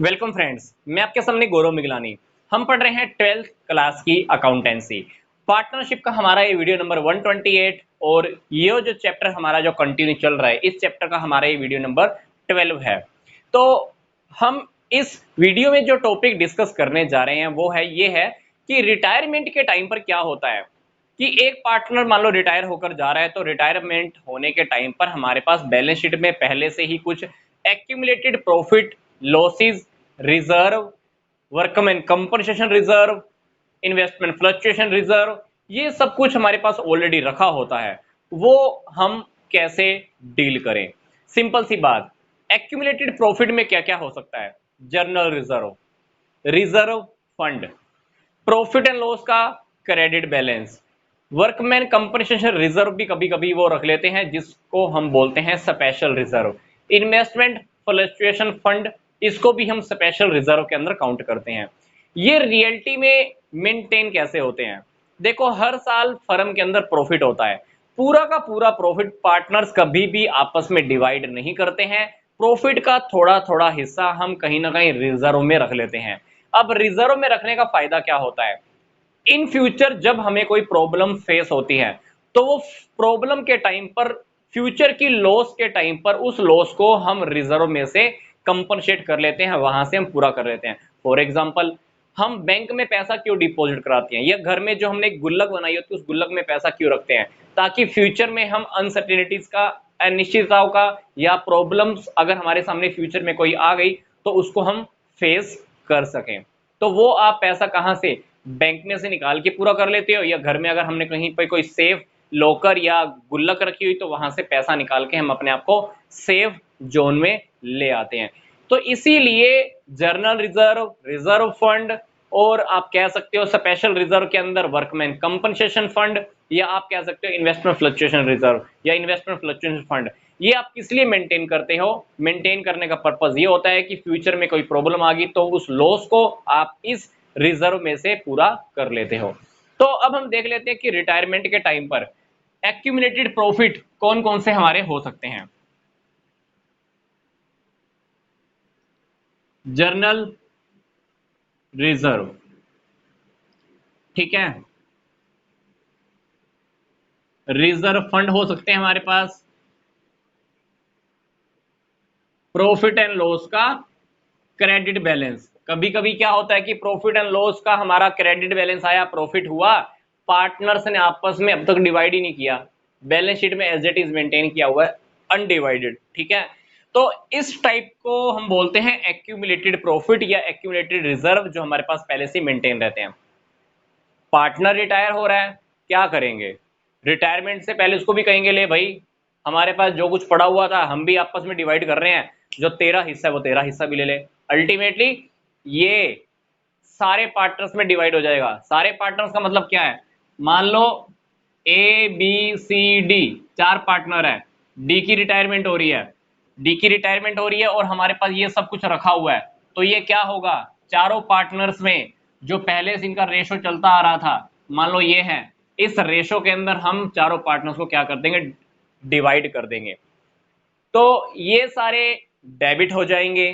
Welcome friends, मैं आपके सामने गौरव मिगलानी। हम पढ़ रहे हैं 12th क्लास की अकाउंटेंसी पार्टनरशिप का हमारा ये वीडियो नंबर 128 और ये जो चैप्टर हमारा जो कंटिन्यू चल रहा है इस चैप्टर का हमारा ये वीडियो नंबर 12 है। तो हम इस वीडियो में जो टॉपिक डिस्कस करने जा रहे हैं वो है ये है कि रिटायरमेंट के टाइम पर क्या होता है कि एक पार्टनर मान लो रिटायर होकर जा रहा है, तो रिटायरमेंट होने के टाइम पर हमारे पास बैलेंस शीट में पहले से ही कुछ accumulated profit, losses, reserve, workman compensation reserve, investment fluctuation reserve, ये सब कुछ हमारे पास ऑलरेडी रखा होता है। वो हम कैसे डील करें? सिंपल सी बात, एक्यूमुलेटेड प्रॉफिट में क्या क्या हो सकता है? General reserve, reserve fund, profit and loss का credit balance, workman compensation reserve भी कभी कभी वो रख लेते हैं जिसको हम बोलते हैं special reserve, investment fluctuation fund, इसको भी हम स्पेशल रिजर्व के अंदर काउंट करते हैं। ये रियलिटी में मेंटेन कैसे होते हैं? देखो, हर साल फर्म के अंदर प्रॉफिट होता है, पूरा का पूरा प्रॉफिट पार्टनर्स कभी भी आपस में डिवाइड नहीं करते हैं। प्रॉफिट का थोड़ा थोड़ा हिस्सा हम कहीं ना कहीं रिजर्व में रख लेते हैं। अब रिजर्व में रखने का फायदा क्या होता है? इन फ्यूचर जब हमें कोई प्रॉब्लम फेस होती है तो वो प्रॉब्लम के टाइम पर, फ्यूचर की लॉस के टाइम पर उस लॉस को हम रिजर्व में से कंपनसेट कर लेते हैं, वहां से हम पूरा कर लेते हैं। फॉर एग्जांपल, हम बैंक में पैसा क्यों डिपॉजिट कराते हैं या घर में जो हमने एक गुल्लक बनाई होती है उस गुल्लक में पैसा क्यों रखते हैं? ताकि फ्यूचर में हम अनसर्टेनिटीज का, अनिश्चितताओं का या प्रॉब्लम्स अगर हमारे सामने फ्यूचर में कोई आ गई तो उसको हम फेस कर सकें। तो वो आप पैसा कहां से, बैंक में से निकाल के पूरा कर लेते हो या घर में अगर हमने कहीं पर कोई सेफ लॉकर या गुल्लक रखी हुई तो वहां से पैसा निकाल के हम अपने आप को सेफ जोन में ले आते हैं। तो इसीलिए जर्नल रिजर्व, रिजर्व फंड, और आप कह सकते हो स्पेशल रिजर्व के अंदर वर्कमैन कंपनसेशन फंड, या आप कह सकते हो इन्वेस्टमेंट फ्लक्चुएशन रिजर्व या इन्वेस्टमेंट फ्लक्चुएशन फंड, ये आप किस लिए मेंटेन करते हो? मेंटेन करने का पर्पस ये होता है कि फ्यूचर में कोई प्रॉब्लम आ गई तो उस लॉस को आप इस रिजर्व में से पूरा कर लेते हो। तो अब हम देख लेते हैं कि रिटायरमेंट के टाइम पर एक्यूमुलेटेड प्रॉफिट कौन कौन से हमारे हो सकते हैं। जर्नल रिजर्व, ठीक है, रिजर्व फंड हो सकते हैं हमारे पास, प्रॉफिट एंड लॉस का क्रेडिट बैलेंस। कभी कभी क्या होता है कि प्रॉफिट एंड लॉस का हमारा क्रेडिट बैलेंस आया, प्रॉफिट हुआ, पार्टनर्स ने आपस में अब तक डिवाइड ही नहीं किया, बैलेंस शीट में एज इट इज मेंटेन किया हुआ है अनडिवाइडेड, ठीक है। तो इस टाइप को हम बोलते हैं एक्यूमुलेटेड प्रॉफिट या एक्यूमुलेटेड रिजर्व, जो हमारे पास पहले से मेंटेन रहते हैं। पार्टनर रिटायर हो रहा है, क्या करेंगे? रिटायरमेंट से पहले उसको भी कहेंगे ले भाई, हमारे पास जो कुछ पड़ा हुआ था हम भी आपस में डिवाइड कर रहे हैं, जो तेरा हिस्सा है वो तेरा हिस्सा भी ले ले। अल्टीमेटली ये सारे पार्टनर्स में डिवाइड हो जाएगा। सारे पार्टनर्स का मतलब क्या है? मान लो ए बी सी डी, चार पार्टनर है, डी की रिटायरमेंट हो रही है, डी की रिटायरमेंट हो रही है और हमारे पास ये सब कुछ रखा हुआ है, तो ये क्या होगा? चारों पार्टनर्स में जो पहले से इनका रेशो चलता आ रहा था, मान लो ये है, इस रेशो के अंदर हम चारों पार्टनर्स को क्या कर देंगे? डिवाइड कर देंगे। तो ये सारे डेबिट हो जाएंगे।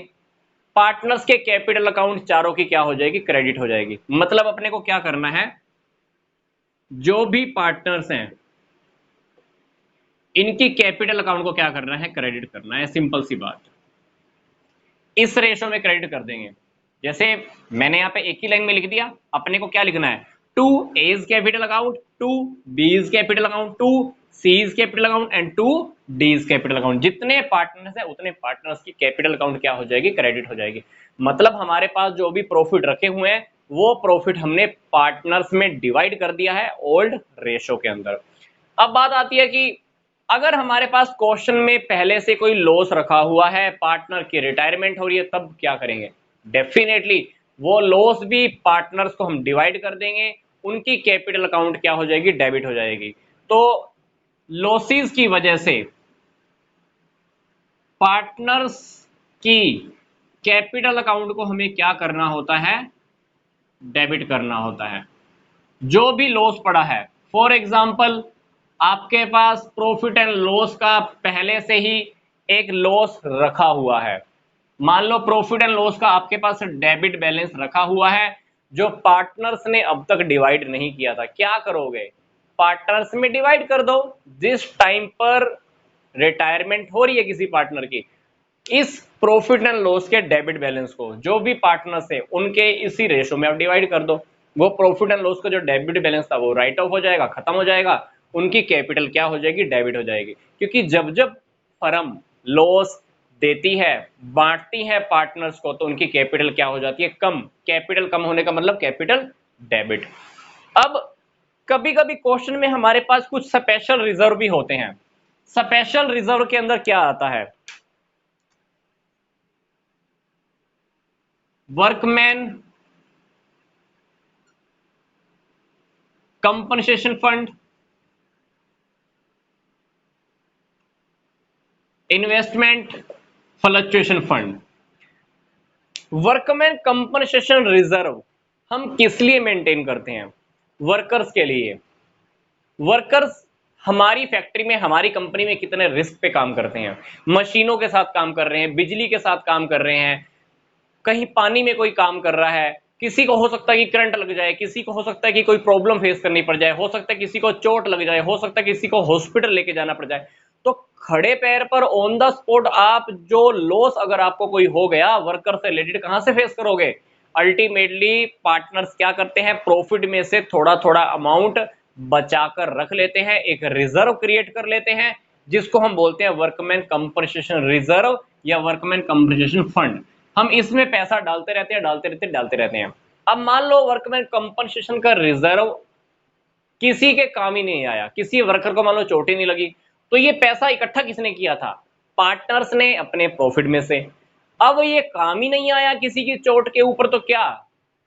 पार्टनर्स के कैपिटल अकाउंट चारों की क्या हो जाएगी? क्रेडिट हो जाएगी। मतलब अपने को क्या करना है, जो भी पार्टनर्स हैं इनकी कैपिटल अकाउंट को क्या करना है? क्रेडिट करना है, सिंपल सी बात। इस रेशो में क्रेडिट कर देंगे। जैसे मैंने यहाँ पे एक ही लाइन में लिख दिया, अपने को क्या लिखना है? To A's capital account, to B's capital account, to C's capital account and to D's capital account. जितने पार्टनर्स है उतने पार्टनर्स की कैपिटल अकाउंट क्या हो जाएगी? क्रेडिट हो जाएगी। मतलब हमारे पास जो भी प्रॉफिट रखे हुए हैं वो प्रॉफिट हमने पार्टनर्स में डिवाइड कर दिया है ओल्ड रेशो के अंदर। अब बात आती है कि अगर हमारे पास क्वेश्चन में पहले से कोई लॉस रखा हुआ है, पार्टनर की रिटायरमेंट हो रही है, तब क्या करेंगे? डेफिनेटली वो लॉस भी पार्टनर्स को हम डिवाइड कर देंगे, उनकी कैपिटल अकाउंट क्या हो जाएगी? डेबिट हो जाएगी। तो लॉसेस की वजह से पार्टनर्स की कैपिटल अकाउंट को हमें क्या करना होता है? डेबिट करना होता है। जो भी लॉस पड़ा है, फॉर एग्जांपल आपके पास प्रॉफिट एंड लॉस का पहले से ही एक लॉस रखा हुआ है, मान लो प्रॉफिट एंड लॉस का आपके पास डेबिट बैलेंस रखा हुआ है जो पार्टनर्स ने अब तक डिवाइड नहीं किया था, क्या करोगे? पार्टनर्स में डिवाइड कर दो। जिस टाइम पर रिटायरमेंट हो रही है किसी पार्टनर की, इस प्रॉफिट एंड लॉस के डेबिट बैलेंस को जो भी पार्टनर्स है उनके इसी रेशो में आप डिवाइड कर दो। वो प्रॉफिट एंड लॉस का जो डेबिट बैलेंस था वो राइट ऑफ हो जाएगा, खत्म हो जाएगा, उनकी कैपिटल क्या हो जाएगी? डेबिट हो जाएगी। क्योंकि जब जब फर्म लॉस देती है, बांटती है पार्टनर्स को, तो उनकी कैपिटल क्या हो जाती है? कम। कैपिटल कम होने का मतलब कैपिटल डेबिट। अब कभी कभी क्वेश्चन में हमारे पास कुछ स्पेशल रिजर्व भी होते हैं। स्पेशल रिजर्व के अंदर क्या आता है? Workman compensation fund, investment fluctuation fund. Workman compensation reserve हम किस लिए मेंटेन करते हैं? वर्कर्स के लिए। वर्कर्स हमारी फैक्ट्री में, हमारी कंपनी में कितने रिस्क पे काम करते हैं, मशीनों के साथ काम कर रहे हैं, बिजली के साथ काम कर रहे हैं, कहीं पानी में कोई काम कर रहा है, किसी को हो सकता है कि करंट लग जाए, किसी को हो सकता है कि कोई प्रॉब्लम फेस करनी पड़ जाए, हो सकता है किसी को चोट लग जाए, हो सकता है किसी को हॉस्पिटल लेके जाना पड़ जाए। तो खड़े पैर पर ऑन द स्पॉट आप जो लॉस अगर आपको कोई हो गया वर्कर से रिलेटेड, कहां से फेस करोगे? अल्टीमेटली पार्टनर्स क्या करते हैं? प्रॉफिट में से थोड़ा थोड़ा अमाउंट बचाकर रख लेते हैं, एक रिजर्व क्रिएट कर लेते हैं जिसको हम बोलते हैं वर्कमैन कंपनसेशन रिजर्व या वर्कमैन कंपनसेशन फंड। हम इसमें पैसा डालते रहते हैं, डालते रहते हैं। अब मान लो वर्कमैन कंपनसेशन का रिजर्व किसी के काम ही नहीं आया, किसी वर्कर को मान लो चोट ही नहीं लगी, तो ये पैसा इकट्ठा किसने किया था? पार्टनर्स ने अपने प्रॉफिट में से। अब ये काम ही नहीं आया किसी की चोट के ऊपर, तो क्या?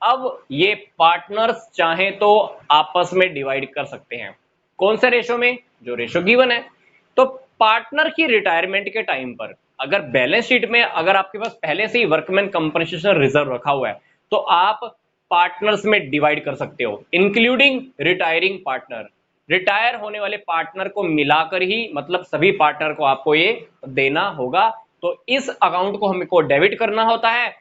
अब ये पार्टनर्स चाहे तो आपस में डिवाइड कर सकते हैं। कौन से रेशो में? जो रेशो गिवन है। तो पार्टनर की रिटायरमेंट के टाइम पर अगर बैलेंस शीट में अगर आपके पास पहले से ही वर्कमैन कंपनसेशन रिजर्व रखा हुआ है, तो आप पार्टनर्स में डिवाइड कर सकते हो, इंक्लूडिंग रिटायरिंग पार्टनर। रिटायर होने वाले पार्टनर को मिलाकर ही, मतलब सभी पार्टनर को आपको ये देना होगा। तो इस अकाउंट को हमको डेबिट करना होता है।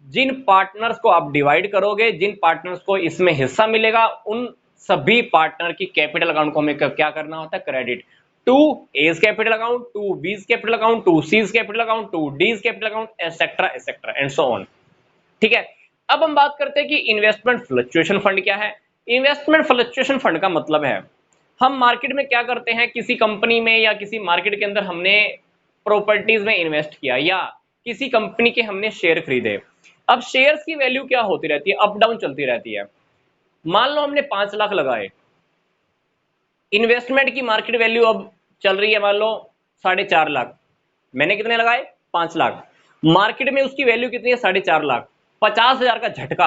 जिन पार्टनर्स को आप डिवाइड करोगे, जिन पार्टनर्स को इसमें हिस्सा मिलेगा, उन सभी पार्टनर की कैपिटल अकाउंट को हमें क्या करना होता है? Credit to A's capital account, to B's capital account, to C's capital account, to D's capital account, etcetera etcetera and so on. ठीक है। अब हम बात करते हैं कि इन्वेस्टमेंट फ्लक्चुएशन फंड क्या है। इन्वेस्टमेंट फ्लक्चुएशन फंड का मतलब है, हम मार्केट में क्या करते हैं, किसी कंपनी में या किसी मार्केट के अंदर हमने प्रॉपर्टीज में इन्वेस्ट किया या किसी कंपनी के हमने शेयर खरीदे। अब शेयर्स की वैल्यू क्या होती रहती है? अप डाउन चलती रहती है। मान लो हमने 5 लाख लगाए, इन्वेस्टमेंट की मार्केट वैल्यू अब चल रही है मान लो 4.5 लाख, मैंने कितने लगाए? 5 लाख। मार्केट में उसकी वैल्यू कितनी है? 4.5 लाख। 50,000 का झटका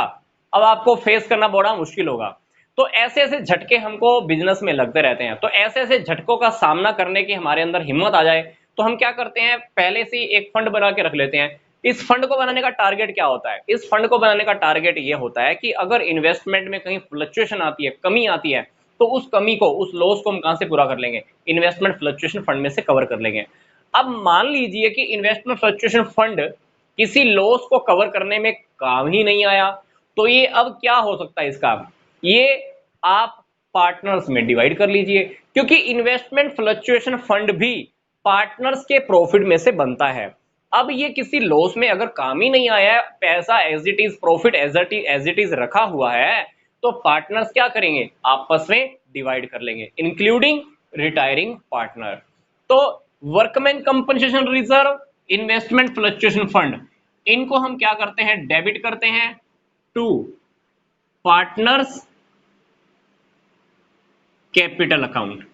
अब आपको फेस करना बड़ा मुश्किल होगा। तो ऐसे ऐसे झटके हमको बिजनेस में लगते रहते हैं। तो ऐसे ऐसे झटकों का सामना करने की हमारे अंदर हिम्मत आ जाए, तो हम क्या करते हैं, पहले से ही एक फंड बना के रख लेते हैं। इस फंड को बनाने का टारगेट क्या होता है? इस फंड को बनाने का टारगेट ये होता है कि अगर इन्वेस्टमेंट में कहीं फ्लक्चुएशन आती है, कमी आती है, तो उस कमी को, उस लॉस को हम कहां से पूरा कर लेंगे? इन्वेस्टमेंट फ्लक्चुएशन फंड में से कवर कर लेंगे। अब मान लीजिए कि इन्वेस्टमेंट फ्लक्चुएशन फंड किसी लॉस को कवर करने में काम ही नहीं आया, तो ये अब क्या हो सकता है इसका? ये आप पार्टनर्स में डिवाइड कर लीजिए, क्योंकि इन्वेस्टमेंट फ्लक्चुएशन फंड भी पार्टनर्स के प्रॉफिट में से बनता है। अब ये किसी लॉस में अगर काम ही नहीं आया है, पैसा as it is, profit as it is रखा हुआ है, तो पार्टनर्स क्या करेंगे? आपस में डिवाइड कर लेंगे, इंक्लूडिंग रिटायरिंग पार्टनर। तो workman compensation reserve, investment fluctuation fund, इनको हम क्या करते हैं? डेबिट करते हैं टू पार्टनर्स कैपिटल अकाउंट।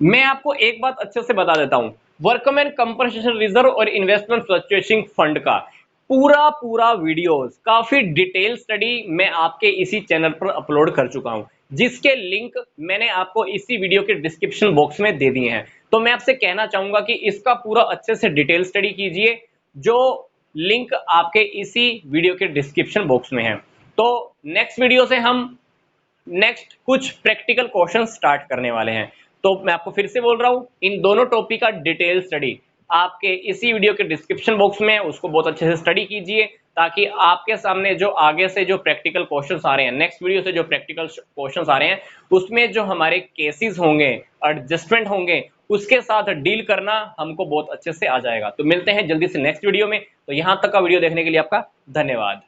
मैं आपको एक बात अच्छे से बता देता हूं, वर्कमैन कंपनसेशन रिजर्व और इन्वेस्टमेंट फ्लक्चुएशन फंड का पूरा पूरा वीडियोस, काफी डिटेल स्टडी मैं आपके इसी चैनल पर अपलोड कर चुका हूं, जिसके लिंक मैंने आपको इसी वीडियो के डिस्क्रिप्शन बॉक्स में दे दिए हैं। तो मैं आपसे कहना चाहूंगा कि इसका पूरा अच्छे से डिटेल स्टडी कीजिए, जो लिंक आपके इसी वीडियो के डिस्क्रिप्शन बॉक्स में है। तो नेक्स्ट वीडियो से हम नेक्स्ट कुछ प्रैक्टिकल क्वेश्चन स्टार्ट करने वाले हैं। तो मैं आपको फिर से बोल रहा हूं, इन दोनों टॉपिक का डिटेल स्टडी आपके इसी वीडियो के डिस्क्रिप्शन बॉक्स में, उसको बहुत अच्छे से स्टडी कीजिए ताकि आपके सामने जो आगे से जो प्रैक्टिकल क्वेश्चंस आ रहे हैं, नेक्स्ट वीडियो से जो प्रैक्टिकल क्वेश्चंस आ रहे हैं, उसमें जो हमारे केसेस होंगे, एडजस्टमेंट होंगे, उसके साथ डील करना हमको बहुत अच्छे से आ जाएगा। तो मिलते हैं जल्दी से नेक्स्ट वीडियो में। तो यहां तक का वीडियो देखने के लिए आपका धन्यवाद।